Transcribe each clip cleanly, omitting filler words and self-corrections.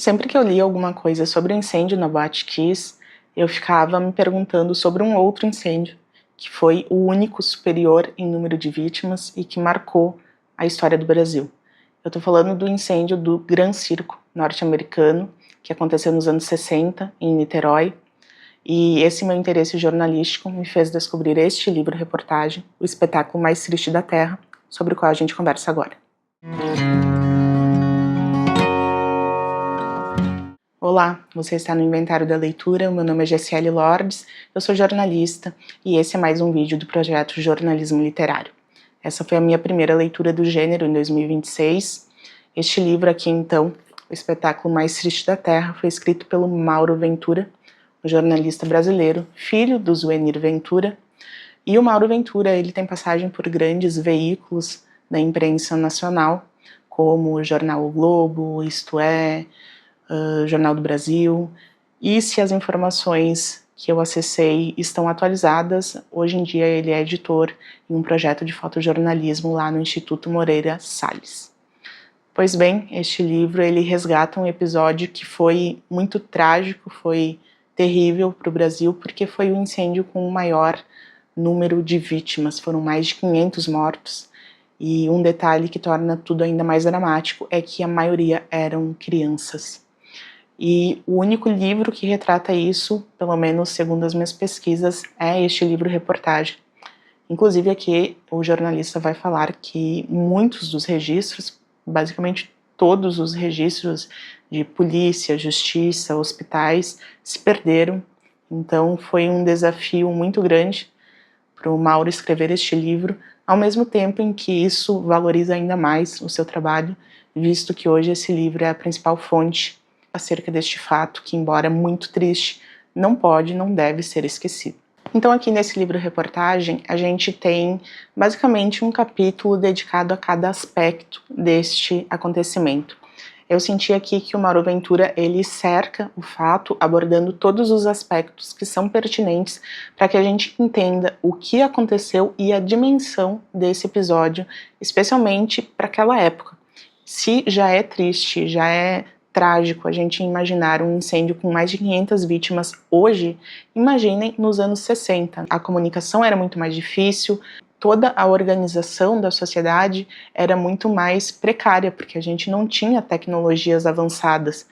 Sempre que eu lia alguma coisa sobre o incêndio na Boate Kiss, eu ficava me perguntando sobre um outro incêndio, que foi o único superior em número de vítimas e que marcou a história do Brasil. Eu estou falando do incêndio do Gran Circo norte-americano, que aconteceu nos anos 60, em Niterói, e esse meu interesse jornalístico me fez descobrir este livro-reportagem, O Espetáculo Mais Triste da Terra, sobre o qual a gente conversa agora. Olá, você está no Inventário da Leitura, meu nome é Gessiele Lordes, eu sou jornalista e esse é mais um vídeo do projeto Jornalismo Literário. Essa foi a minha primeira leitura do gênero em 2026. Este livro aqui, então, O Espetáculo Mais Triste da Terra, foi escrito pelo Mauro Ventura, um jornalista brasileiro, filho do Zuenir Ventura. E o Mauro Ventura, ele tem passagem por grandes veículos da imprensa nacional, como o jornal O Globo, Isto É, Jornal do Brasil, e se as informações que eu acessei estão atualizadas, hoje em dia ele é editor em um projeto de fotojornalismo lá no Instituto Moreira Salles. Pois bem, este livro ele resgata um episódio que foi muito trágico, foi terrível para o Brasil, porque foi um incêndio com o maior número de vítimas, foram mais de 500 mortos, e um detalhe que torna tudo ainda mais dramático é que a maioria eram crianças. E o único livro que retrata isso, pelo menos segundo as minhas pesquisas, é este livro-reportagem. Inclusive aqui o jornalista vai falar que muitos dos registros, basicamente todos os registros de polícia, justiça, hospitais, se perderam. Então foi um desafio muito grande para o Mauro escrever este livro, ao mesmo tempo em que isso valoriza ainda mais o seu trabalho, visto que hoje esse livro é a principal fonte acerca deste fato que, embora muito triste, não pode, não deve ser esquecido. Então aqui nesse livro-reportagem a gente tem basicamente um capítulo dedicado a cada aspecto deste acontecimento. Eu senti aqui que o Mauro Ventura ele cerca o fato abordando todos os aspectos que são pertinentes para que a gente entenda o que aconteceu e a dimensão desse episódio, especialmente para aquela época. Se já é triste, já é trágico a gente imaginar um incêndio com mais de 500 vítimas hoje, imaginem nos anos 60. A comunicação era muito mais difícil, toda a organização da sociedade era muito mais precária, porque a gente não tinha tecnologias avançadas,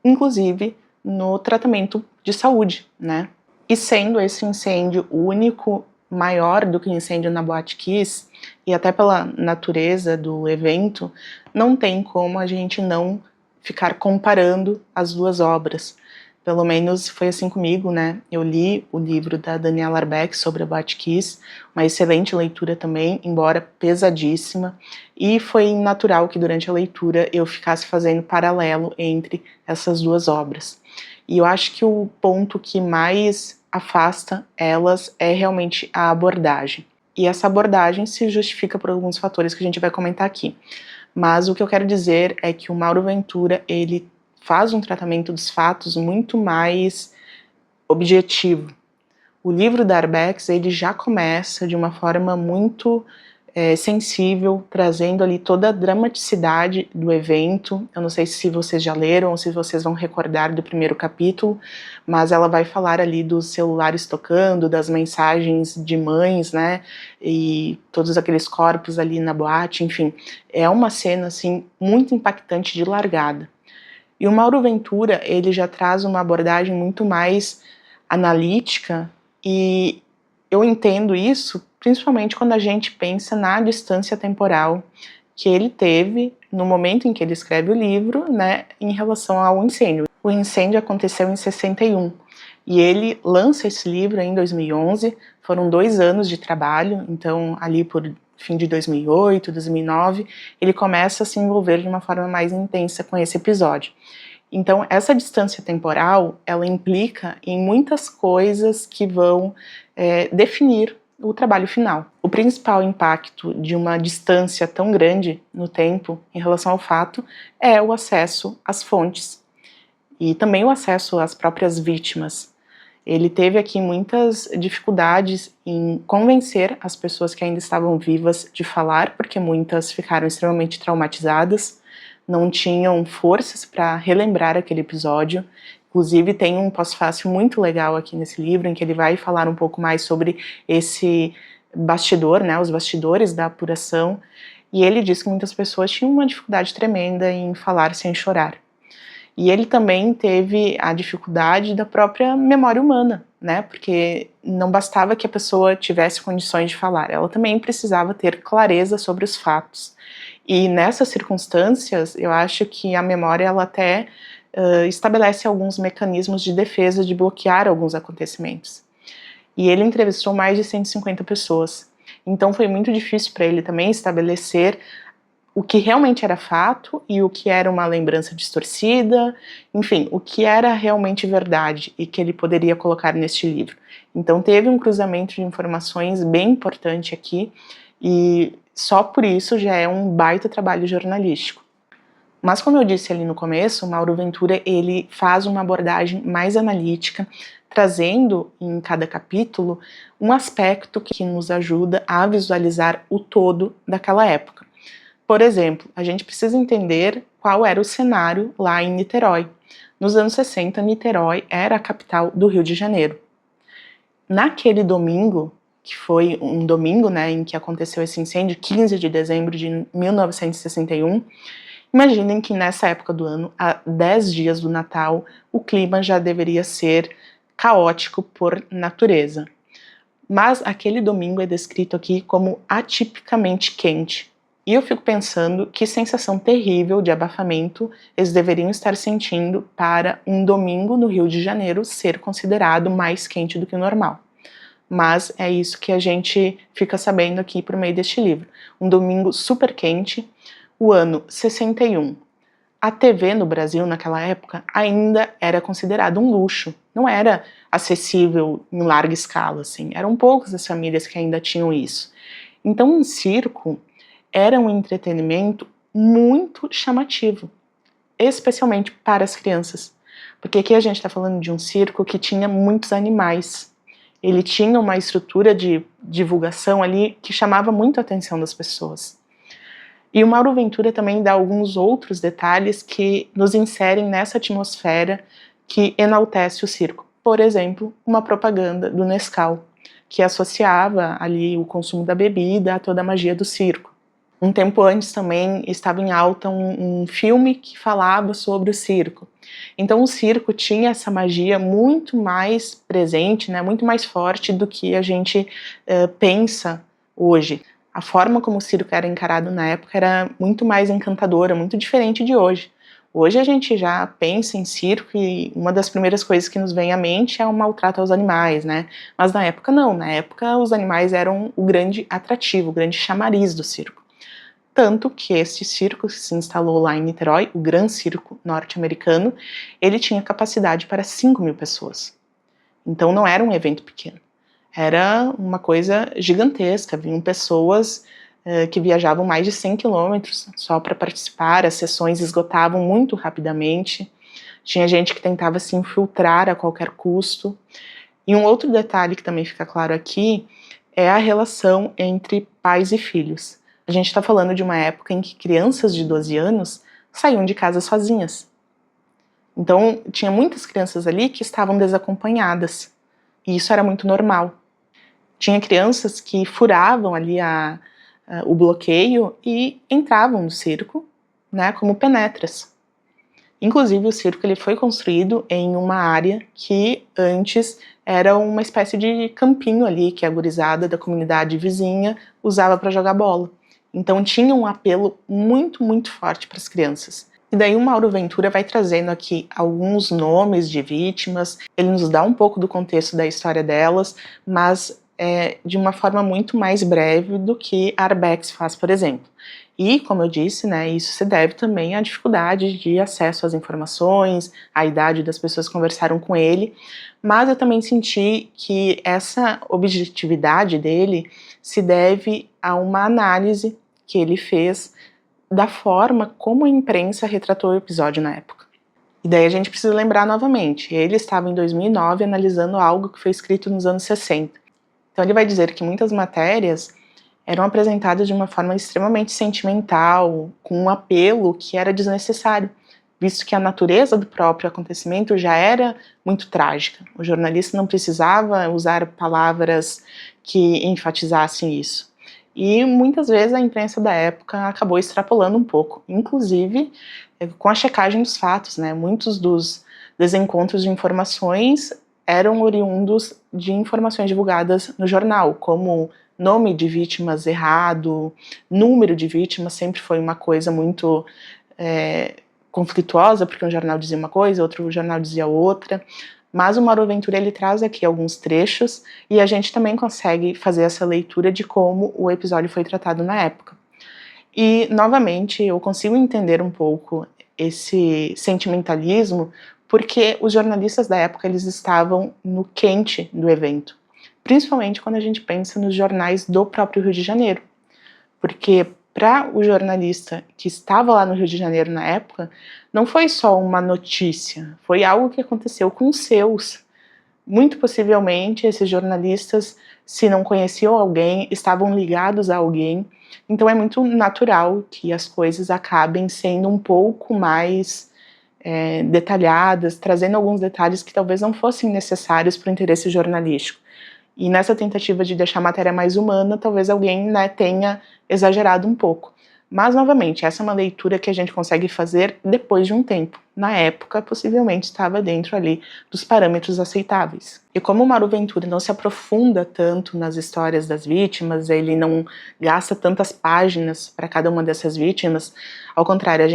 inclusive no tratamento de saúde, né? E sendo esse incêndio único, maior do que o incêndio na Boate Kiss, e até pela natureza do evento, não tem como a gente não ficar comparando as duas obras. Pelo menos foi assim comigo, né? Eu li o livro da Daniela Arbeck sobre a Boate Kiss, uma excelente leitura também, embora pesadíssima, e foi natural que durante a leitura eu ficasse fazendo paralelo entre essas duas obras. E eu acho que o ponto que mais afasta elas é realmente a abordagem. E essa abordagem se justifica por alguns fatores que a gente vai comentar aqui. Mas o que eu quero dizer é que o Mauro Ventura, ele faz um tratamento dos fatos muito mais objetivo. O livro da Arbex, ele já começa de uma forma muito sensível, trazendo ali toda a dramaticidade do evento. Eu não sei se vocês já leram ou se vocês vão recordar do primeiro capítulo, mas ela vai falar ali dos celulares tocando, das mensagens de mães, né, e todos aqueles corpos ali na boate, enfim. É uma cena, assim, muito impactante de largada. E o Mauro Ventura, ele já traz uma abordagem muito mais analítica, e eu entendo isso principalmente quando a gente pensa na distância temporal que ele teve no momento em que ele escreve o livro, né, em relação ao incêndio. O incêndio aconteceu em 61 e ele lança esse livro em 2011, foram 2 anos de trabalho, então ali por fim de 2008, 2009, ele começa a se envolver de uma forma mais intensa com esse episódio. Então essa distância temporal, ela implica em muitas coisas que vão definir o trabalho final. O principal impacto de uma distância tão grande no tempo em relação ao fato é o acesso às fontes e também o acesso às próprias vítimas. Ele teve aqui muitas dificuldades em convencer as pessoas que ainda estavam vivas de falar, porque muitas ficaram extremamente traumatizadas. não tinham forças para relembrar aquele episódio. Inclusive tem um pós-fácil muito legal aqui nesse livro, em que ele vai falar um pouco mais sobre esse bastidor, né, os bastidores da apuração, e ele diz que muitas pessoas tinham uma dificuldade tremenda em falar sem chorar. E ele também teve a dificuldade da própria memória humana, né, porque não bastava que a pessoa tivesse condições de falar, ela também precisava ter clareza sobre os fatos. E nessas circunstâncias, eu acho que a memória, ela até estabelece alguns mecanismos de defesa, de bloquear alguns acontecimentos. E ele entrevistou mais de 150 pessoas. Então foi muito difícil para ele também estabelecer o que realmente era fato e o que era uma lembrança distorcida, enfim, o que era realmente verdade e que ele poderia colocar neste livro. Então teve um cruzamento de informações bem importante aqui, e só por isso já é um baita trabalho jornalístico. Mas como eu disse ali no começo, o Mauro Ventura ele faz uma abordagem mais analítica, trazendo em cada capítulo um aspecto que nos ajuda a visualizar o todo daquela época. Por exemplo, a gente precisa entender qual era o cenário lá em Niterói. Nos anos 60, Niterói era a capital do Rio de Janeiro. Naquele domingo, que foi um domingo, né, em que aconteceu esse incêndio, 15 de dezembro de 1961, imaginem que nessa época do ano, a 10 dias do Natal, o clima já deveria ser caótico por natureza. Mas aquele domingo é descrito aqui como atipicamente quente. E eu fico pensando que sensação terrível de abafamento eles deveriam estar sentindo para um domingo no Rio de Janeiro ser considerado mais quente do que o normal. Mas é isso que a gente fica sabendo aqui por meio deste livro. Um domingo super quente, o ano 61. A TV no Brasil naquela época ainda era considerado um luxo, não era acessível em larga escala, assim. Eram poucas as famílias que ainda tinham isso. Então um circo era um entretenimento muito chamativo, especialmente para as crianças, porque aqui a gente está falando de um circo que tinha muitos animais. Ele tinha uma estrutura de divulgação ali que chamava muito a atenção das pessoas. E o Mauro Ventura também dá alguns outros detalhes que nos inserem nessa atmosfera que enaltece o circo. Por exemplo, uma propaganda do Nescau, que associava ali o consumo da bebida a toda a magia do circo. Um tempo antes também estava em alta um filme que falava sobre o circo. Então o circo tinha essa magia muito mais presente, né, muito mais forte do que a gente pensa hoje. A forma como o circo era encarado na época era muito mais encantadora, muito diferente de hoje. Hoje a gente já pensa em circo e uma das primeiras coisas que nos vem à mente é o maltrato aos animais, né? Mas na época não, na época os animais eram o grande atrativo, o grande chamariz do circo. Tanto que este circo que se instalou lá em Niterói, o Gran Circo norte-americano, ele tinha capacidade para 5.000 pessoas. Então não era um evento pequeno. Era uma coisa gigantesca, vinham pessoas que viajavam mais de 100 quilômetros só para participar, as sessões esgotavam muito rapidamente, tinha gente que tentava se infiltrar a qualquer custo. E um outro detalhe que também fica claro aqui é a relação entre pais e filhos. A gente está falando de uma época em que crianças de 12 anos saíam de casa sozinhas. Então tinha muitas crianças ali que estavam desacompanhadas, e isso era muito normal. Tinha crianças que furavam ali o bloqueio e entravam no circo, né, como penetras. Inclusive o circo ele foi construído em uma área que antes era uma espécie de campinho ali que a gurizada da comunidade vizinha usava para jogar bola. Então tinha um apelo muito, muito forte para as crianças. E daí o Mauro Ventura vai trazendo aqui alguns nomes de vítimas, ele nos dá um pouco do contexto da história delas, mas de uma forma muito mais breve do que a Arbex faz, por exemplo. E, como eu disse, né, isso se deve também à dificuldade de acesso às informações, à idade das pessoas que conversaram com ele, mas eu também senti que essa objetividade dele se deve a uma análise que ele fez da forma como a imprensa retratou o episódio na época. E daí a gente precisa lembrar novamente, ele estava em 2009 analisando algo que foi escrito nos anos 60. Então ele vai dizer que muitas matérias eram apresentadas de uma forma extremamente sentimental, com um apelo que era desnecessário, visto que a natureza do próprio acontecimento já era muito trágica. O jornalista não precisava usar palavras que enfatizassem isso. E muitas vezes a imprensa da época acabou extrapolando um pouco, inclusive com a checagem dos fatos, né? Muitos dos desencontros de informações eram oriundos de informações divulgadas no jornal, como nome de vítimas errado, número de vítimas sempre foi uma coisa muito conflituosa, porque um jornal dizia uma coisa, outro jornal dizia outra, mas o Mauro Ventura ele traz aqui alguns trechos e a gente também consegue fazer essa leitura de como o episódio foi tratado na época. E, novamente, eu consigo entender um pouco esse sentimentalismo porque os jornalistas da época eles estavam no quente do evento, principalmente quando a gente pensa nos jornais do próprio Rio de Janeiro, porque para o jornalista que estava lá no Rio de Janeiro na época, não foi só uma notícia, foi algo que aconteceu com os seus. Muito possivelmente esses jornalistas, se não conheciam alguém, estavam ligados a alguém, então é muito natural que as coisas acabem sendo um pouco mais detalhadas, trazendo alguns detalhes que talvez não fossem necessários para o interesse jornalístico. E nessa tentativa de deixar a matéria mais humana, talvez alguém, né, tenha exagerado um pouco. Mas, novamente, essa é uma leitura que a gente consegue fazer depois de um tempo. Na época, possivelmente estava dentro ali dos parâmetros aceitáveis. E como o Mauro Ventura não se aprofunda tanto nas histórias das vítimas, ele não gasta tantas páginas para cada uma dessas vítimas, ao contrário,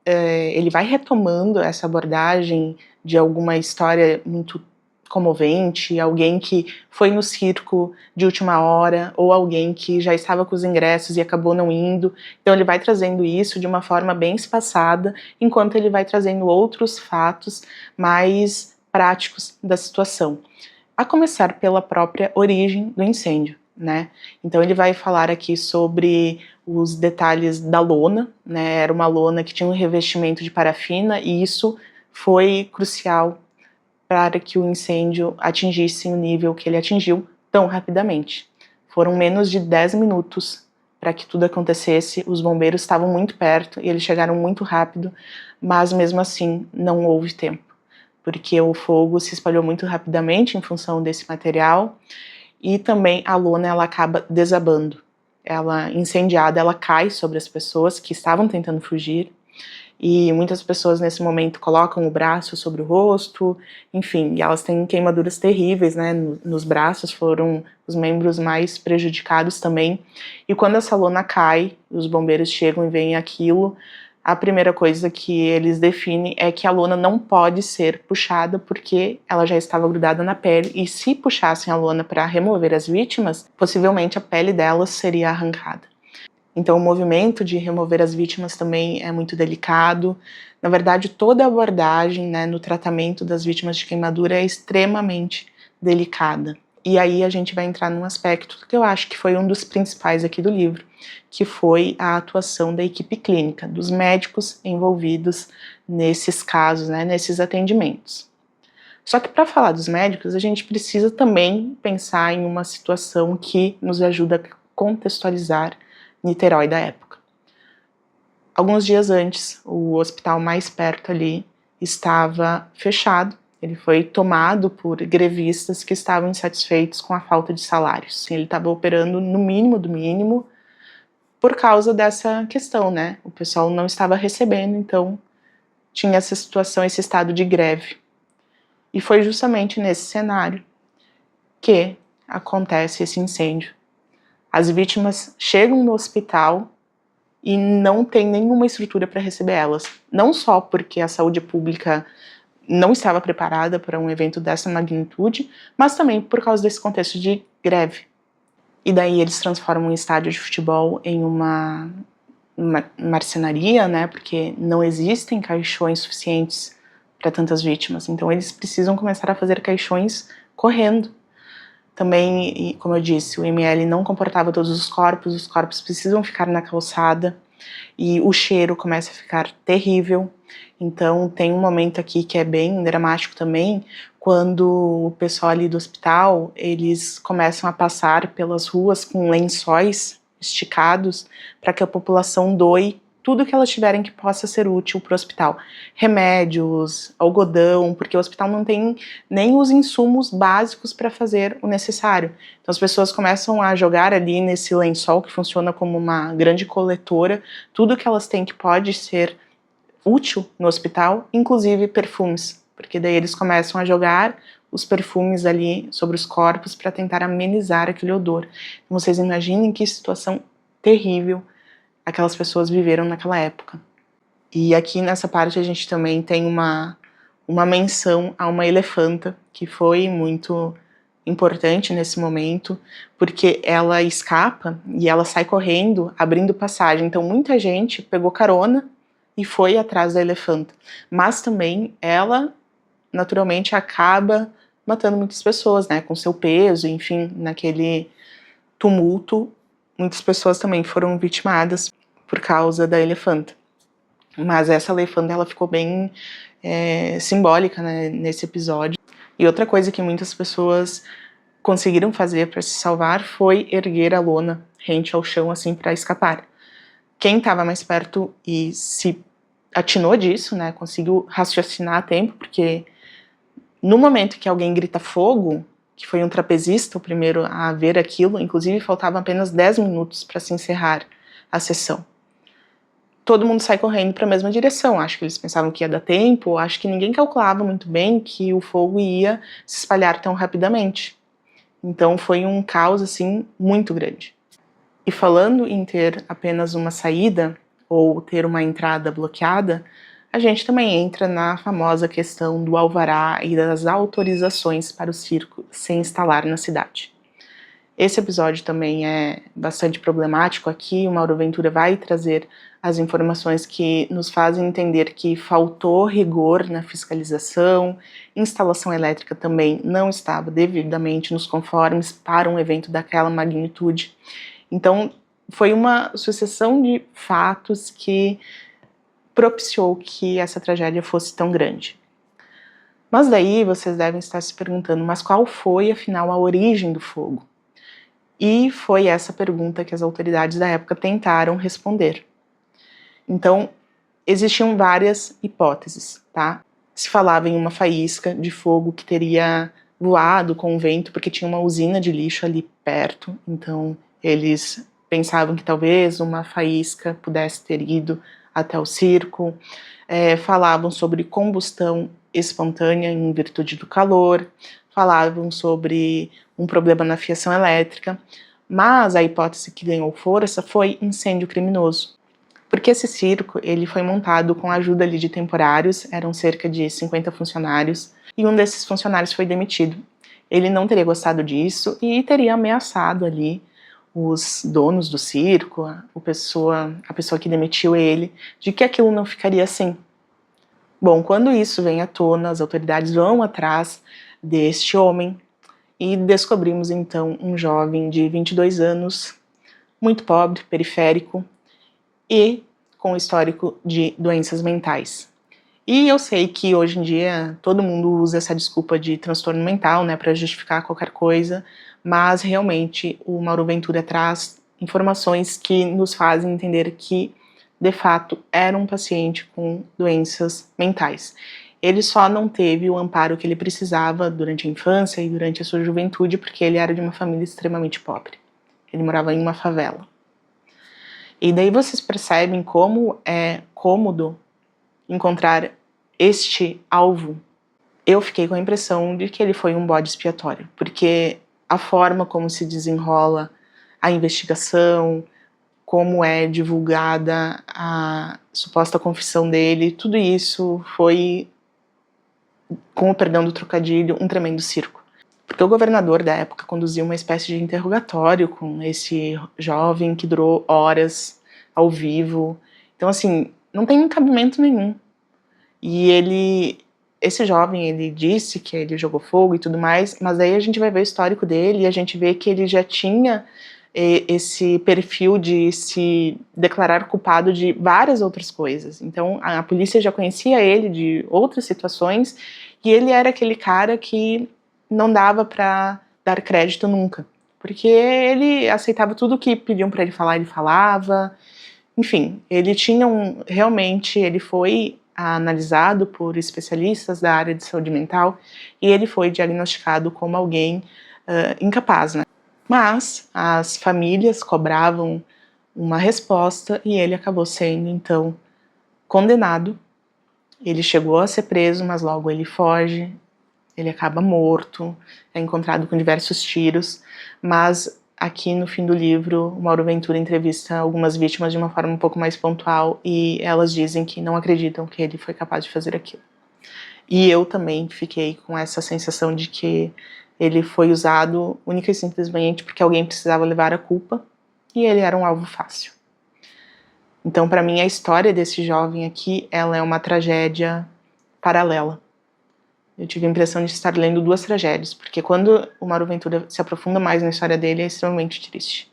ele vai retomando essa abordagem de alguma história muito comovente, alguém que foi no circo de última hora, ou alguém que já estava com os ingressos e acabou não indo. Então ele vai trazendo isso de uma forma bem espaçada, enquanto ele vai trazendo outros fatos mais práticos da situação. A começar pela própria origem do incêndio, né? Então ele vai falar aqui sobre os detalhes da lona, né? Era uma lona que tinha um revestimento de parafina e isso foi crucial para que o incêndio atingisse o nível que ele atingiu tão rapidamente. Foram menos de 10 minutos para que tudo acontecesse, os bombeiros estavam muito perto e eles chegaram muito rápido, mas mesmo assim não houve tempo, porque o fogo se espalhou muito rapidamente em função desse material e também a lona ela acaba desabando. Ela, incendiada, ela cai sobre as pessoas que estavam tentando fugir, e muitas pessoas nesse momento colocam o braço sobre o rosto, enfim, e elas têm queimaduras terríveis, né, nos braços, foram os membros mais prejudicados também. E quando essa lona cai, os bombeiros chegam e veem aquilo, a primeira coisa que eles definem é que a lona não pode ser puxada porque ela já estava grudada na pele, e se puxassem a lona para remover as vítimas, possivelmente a pele delas seria arrancada. Então o movimento de remover as vítimas também é muito delicado. Na verdade, toda a abordagem, né, no tratamento das vítimas de queimadura é extremamente delicada. E aí a gente vai entrar num aspecto que eu acho que foi um dos principais aqui do livro, que foi a atuação da equipe clínica, dos médicos envolvidos nesses casos, né, nesses atendimentos. Só que para falar dos médicos, a gente precisa também pensar em uma situação que nos ajuda a contextualizar Niterói da época. Alguns dias antes, o hospital mais perto ali estava fechado. Ele foi tomado por grevistas que estavam insatisfeitos com a falta de salários. Ele estava operando no mínimo do mínimo por causa dessa questão, né? O pessoal não estava recebendo, então tinha essa situação, esse estado de greve. E foi justamente nesse cenário que acontece esse incêndio. As vítimas chegam no hospital e não tem nenhuma estrutura para receber elas. Não só porque a saúde pública não estava preparada para um evento dessa magnitude, mas também por causa desse contexto de greve. E daí eles transformam um estádio de futebol em uma marcenaria, né, porque não existem caixões suficientes para tantas vítimas. Então eles precisam começar a fazer caixões correndo. Também, como eu disse, o ML não comportava todos os corpos precisam ficar na calçada e o cheiro começa a ficar terrível. Então tem um momento aqui que é bem dramático também, quando o pessoal ali do hospital, eles começam a passar pelas ruas com lençóis esticados para que a população doe tudo que elas tiverem que possa ser útil para o hospital. Remédios, algodão, porque o hospital não tem nem os insumos básicos para fazer o necessário. Então as pessoas começam a jogar ali nesse lençol, que funciona como uma grande coletora, tudo que elas têm que pode ser útil no hospital, inclusive perfumes, porque daí eles começam a jogar os perfumes ali sobre os corpos para tentar amenizar aquele odor. Então, vocês imaginem que situação terrível aquelas pessoas viveram naquela época. E aqui nessa parte a gente também tem uma menção a uma elefanta, que foi muito importante nesse momento, porque ela escapa e ela sai correndo, abrindo passagem. Então muita gente pegou carona e foi atrás da elefanta. Mas também ela, naturalmente, acaba matando muitas pessoas, né, com seu peso, enfim, naquele tumulto, muitas pessoas também foram vitimadas por causa da elefanta. Mas essa elefanta, ela ficou bem simbólica, né, nesse episódio. E outra coisa que muitas pessoas conseguiram fazer para se salvar foi erguer a lona rente ao chão, assim, para escapar. Quem estava mais perto e se atinou disso, né, conseguiu raciocinar a tempo, porque no momento que alguém grita fogo, que foi um trapezista o primeiro a ver aquilo, inclusive faltavam apenas 10 minutos para se encerrar a sessão. Todo mundo sai correndo para a mesma direção, acho que eles pensavam que ia dar tempo, acho que ninguém calculava muito bem que o fogo ia se espalhar tão rapidamente. Então foi um caos, assim, muito grande. E falando em ter apenas uma saída, ou ter uma entrada bloqueada, a gente também entra na famosa questão do alvará e das autorizações para o circo se instalar na cidade. Esse episódio também é bastante problemático aqui, o Mauro Ventura vai trazer as informações que nos fazem entender que faltou rigor na fiscalização, instalação elétrica também não estava devidamente nos conformes para um evento daquela magnitude. Então, foi uma sucessão de fatos que propiciou que essa tragédia fosse tão grande. Mas daí vocês devem estar se perguntando, mas qual foi, afinal, a origem do fogo? E foi essa pergunta que as autoridades da época tentaram responder. Então, existiam várias hipóteses, tá? Se falava em uma faísca de fogo que teria voado com o vento, porque tinha uma usina de lixo ali perto, então eles pensavam que talvez uma faísca pudesse ter ido até o circo. Falavam sobre combustão espontânea em virtude do calor, falavam sobre um problema na fiação elétrica, mas a hipótese que ganhou força foi incêndio criminoso. Porque esse circo, ele foi montado com a ajuda ali de temporários, eram cerca de 50 funcionários, e um desses funcionários foi demitido. Ele não teria gostado disso e teria ameaçado ali os donos do circo, a pessoa que demitiu ele, de que aquilo não ficaria assim. Bom, quando isso vem à tona, as autoridades vão atrás deste homem e descobrimos então um jovem de 22 anos, muito pobre, periférico e com histórico de doenças mentais. E eu sei que hoje em dia todo mundo usa essa desculpa de transtorno mental, né, para justificar qualquer coisa, mas realmente o Mauro Ventura traz informações que nos fazem entender que, de fato, era um paciente com doenças mentais. Ele só não teve o amparo que ele precisava durante a infância e durante a sua juventude, porque ele era de uma família extremamente pobre. Ele morava em uma favela. E daí vocês percebem como é cômodo encontrar este alvo. Eu fiquei com a impressão de que ele foi um bode expiatório, porque a forma como se desenrola a investigação, como é divulgada a suposta confissão dele, tudo isso foi, com o perdão do trocadilho, um tremendo circo. Porque o governador da época conduziu uma espécie de interrogatório com esse jovem que durou horas ao vivo. Então, assim, não tem cabimento nenhum. E esse jovem, ele disse que ele jogou fogo e tudo mais, mas aí a gente vai ver o histórico dele e a gente vê que ele já tinha esse perfil de se declarar culpado de várias outras coisas. Então a polícia já conhecia ele de outras situações e ele era aquele cara que não dava para dar crédito nunca, porque ele aceitava tudo que pediam para ele falava. Enfim, ele tinha realmente ele foi analisado por especialistas da área de saúde mental e ele foi diagnosticado como alguém incapaz, né? Mas as famílias cobravam uma resposta e ele acabou sendo, então, condenado. Ele chegou a ser preso, mas logo ele foge, ele acaba morto, é encontrado com diversos tiros, mas aqui no fim do livro, o Mauro Ventura entrevista algumas vítimas de uma forma um pouco mais pontual e elas dizem que não acreditam que ele foi capaz de fazer aquilo. E eu também fiquei com essa sensação de que ele foi usado única e simplesmente porque alguém precisava levar a culpa e ele era um alvo fácil. Então, para mim, a história desse jovem aqui, ela é uma tragédia paralela. Eu tive a impressão de estar lendo duas tragédias, porque quando o Mauro Ventura se aprofunda mais na história dele, é extremamente triste.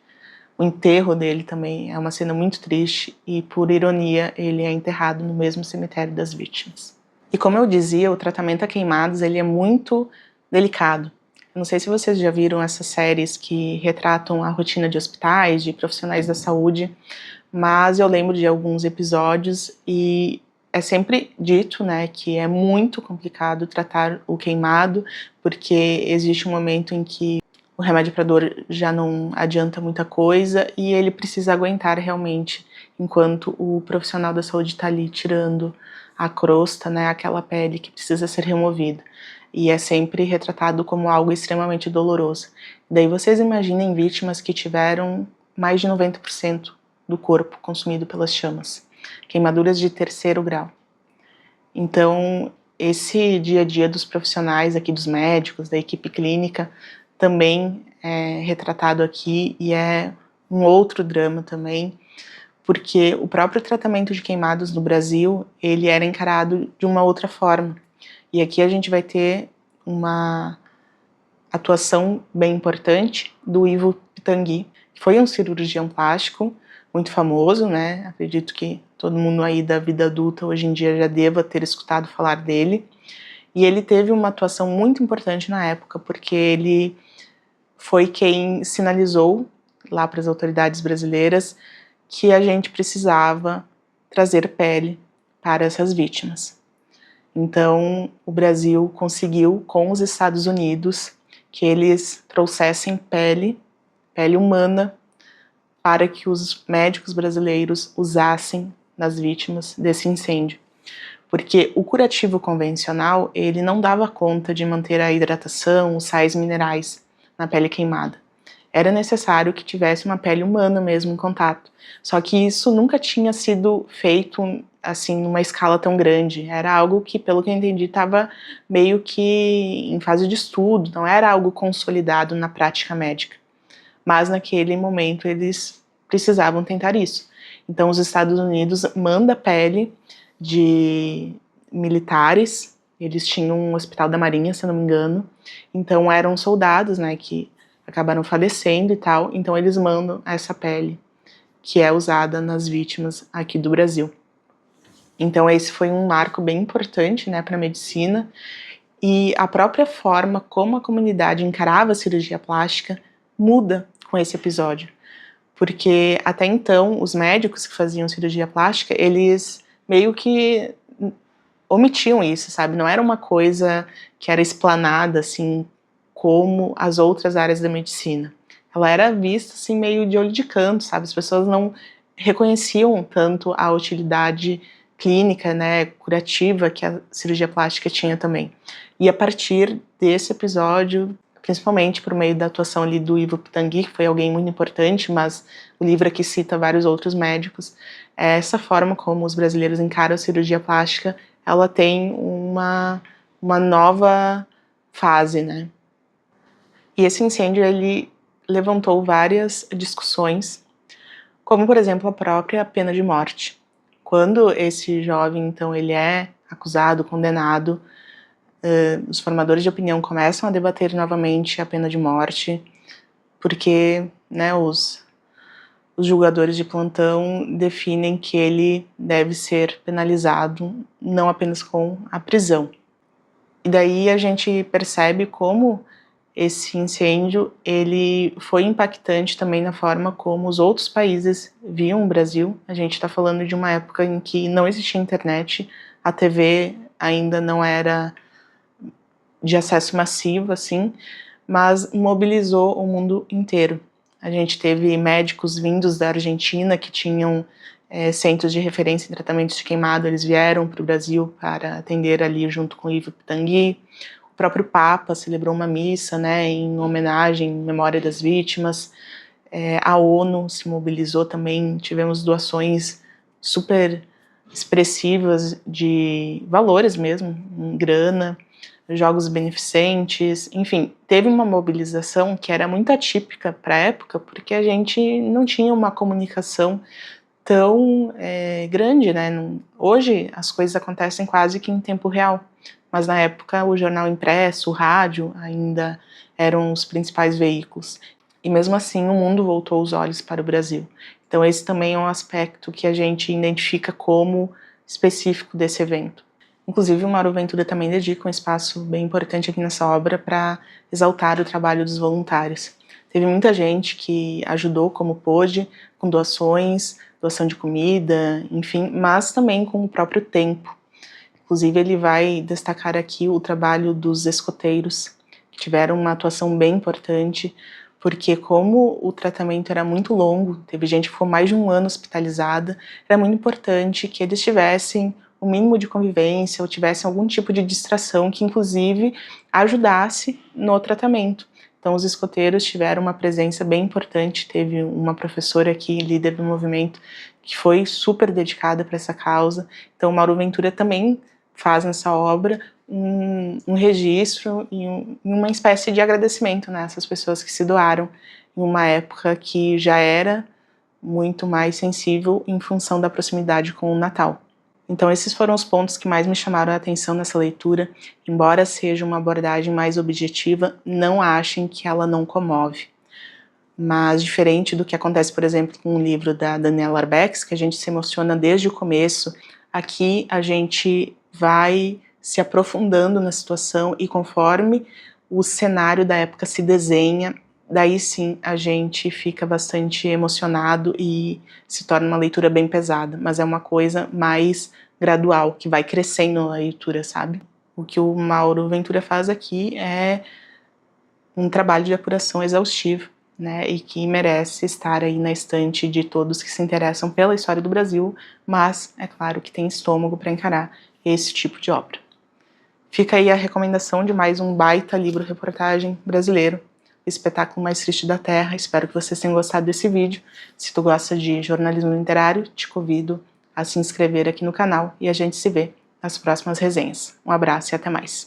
O enterro dele também é uma cena muito triste e, por ironia, ele é enterrado no mesmo cemitério das vítimas. E como eu dizia, o tratamento a queimados ele é muito delicado. Eu não sei se vocês já viram essas séries que retratam a rotina de hospitais, de profissionais da saúde, mas eu lembro de alguns episódios e é sempre dito, né, que é muito complicado tratar o queimado, porque existe um momento em que o remédio para dor já não adianta muita coisa e ele precisa aguentar realmente enquanto o profissional da saúde está ali tirando a crosta, né, aquela pele que precisa ser removida. E é sempre retratado como algo extremamente doloroso. Daí vocês imaginem vítimas que tiveram mais de 90% do corpo consumido pelas chamas. Queimaduras de 3º grau. Então, esse dia a dia dos profissionais aqui, dos médicos, da equipe clínica, também é retratado aqui e é um outro drama também, porque o próprio tratamento de queimados no Brasil, ele era encarado de uma outra forma. E aqui a gente vai ter uma atuação bem importante do Ivo Pitangui, que foi um cirurgião plástico muito famoso, né? Acredito que todo mundo aí da vida adulta hoje em dia já deva ter escutado falar dele. E ele teve uma atuação muito importante na época, porque ele foi quem sinalizou lá para as autoridades brasileiras que a gente precisava trazer pele para essas vítimas. Então, o Brasil conseguiu, com os Estados Unidos, que eles trouxessem pele humana, para que os médicos brasileiros usassem nas vítimas desse incêndio. Porque o curativo convencional, ele não dava conta de manter a hidratação, os sais minerais na pele queimada. Era necessário que tivesse uma pele humana mesmo em contato. Só que isso nunca tinha sido feito assim numa escala tão grande. Era algo que, pelo que eu entendi, estava meio que em fase de estudo, não era algo consolidado na prática médica. Mas naquele momento eles precisavam tentar isso. Então os Estados Unidos mandam pele de militares, eles tinham um hospital da Marinha, se eu não me engano, então eram soldados, né, que acabaram falecendo e tal, então eles mandam essa pele que é usada nas vítimas aqui do Brasil. Então esse foi um marco bem importante, né, para a medicina, e a própria forma como a comunidade encarava a cirurgia plástica muda com esse episódio, porque até então os médicos que faziam cirurgia plástica, eles meio que omitiam isso, sabe? Não era uma coisa que era explanada assim como as outras áreas da medicina. Ela era vista assim meio de olho de canto, sabe? As pessoas não reconheciam tanto a utilidade clínica, né, curativa que a cirurgia plástica tinha também. E a partir desse episódio, principalmente por meio da atuação ali do Ivo Pitangui, que foi alguém muito importante, mas o livro aqui cita vários outros médicos, essa forma como os brasileiros encaram a cirurgia plástica, ela tem uma nova fase, né? E esse incêndio, ele levantou várias discussões, como, por exemplo, a própria pena de morte. Quando esse jovem, então, ele é acusado, condenado, os formadores de opinião começam a debater novamente a pena de morte, porque né, os julgadores de plantão definem que ele deve ser penalizado não apenas com a prisão. E daí a gente percebe como esse incêndio ele foi impactante também na forma como os outros países viam o Brasil. A gente está falando de uma época em que não existia internet, a TV ainda não era de acesso massivo, assim, mas mobilizou o mundo inteiro. A gente teve médicos vindos da Argentina que tinham centros de referência em tratamentos de queimado, eles vieram para o Brasil para atender ali junto com Ivo Pitangui. O próprio Papa celebrou uma missa, né, em homenagem, em memória das vítimas. A ONU se mobilizou também, tivemos doações super expressivas de valores mesmo, em grana, jogos beneficentes, enfim, teve uma mobilização que era muito atípica para a época, porque a gente não tinha uma comunicação tão grande, né? Hoje as coisas acontecem quase que em tempo real, mas na época o jornal impresso, o rádio ainda eram os principais veículos. E mesmo assim o mundo voltou os olhos para o Brasil. Então esse também é um aspecto que a gente identifica como específico desse evento. Inclusive o Mauro Ventura também dedica um espaço bem importante aqui nessa obra para exaltar o trabalho dos voluntários. Teve muita gente que ajudou como pôde, com doações, doação de comida, enfim, mas também com o próprio tempo. Inclusive ele vai destacar aqui o trabalho dos escoteiros, que tiveram uma atuação bem importante, porque como o tratamento era muito longo, teve gente que ficou mais de um ano hospitalizada, era muito importante que eles tivessem o mínimo de convivência ou tivessem algum tipo de distração que inclusive ajudasse no tratamento. Então os escoteiros tiveram uma presença bem importante, teve uma professora aqui, líder do movimento, que foi super dedicada para essa causa. Então o Mauro Ventura também faz nessa obra um registro e uma espécie de agradecimento, né, essas pessoas que se doaram em uma época que já era muito mais sensível em função da proximidade com o Natal. Então esses foram os pontos que mais me chamaram a atenção nessa leitura. Embora seja uma abordagem mais objetiva, não achem que ela não comove. Mas diferente do que acontece, por exemplo, com o livro da Daniela Arbex, que a gente se emociona desde o começo, aqui a gente vai se aprofundando na situação e conforme o cenário da época se desenha, daí sim a gente fica bastante emocionado e se torna uma leitura bem pesada, mas é uma coisa mais gradual, que vai crescendo na leitura, sabe? O que o Mauro Ventura faz aqui é um trabalho de apuração exaustivo, né, e que merece estar aí na estante de todos que se interessam pela história do Brasil, mas é claro que tem estômago para encarar esse tipo de obra. Fica aí a recomendação de mais um baita livro-reportagem brasileiro, O Espetáculo Mais Triste da Terra. Espero que vocês tenham gostado desse vídeo. Se tu gosta de jornalismo literário, te convido a se inscrever aqui no canal e a gente se vê nas próximas resenhas. Um abraço e até mais!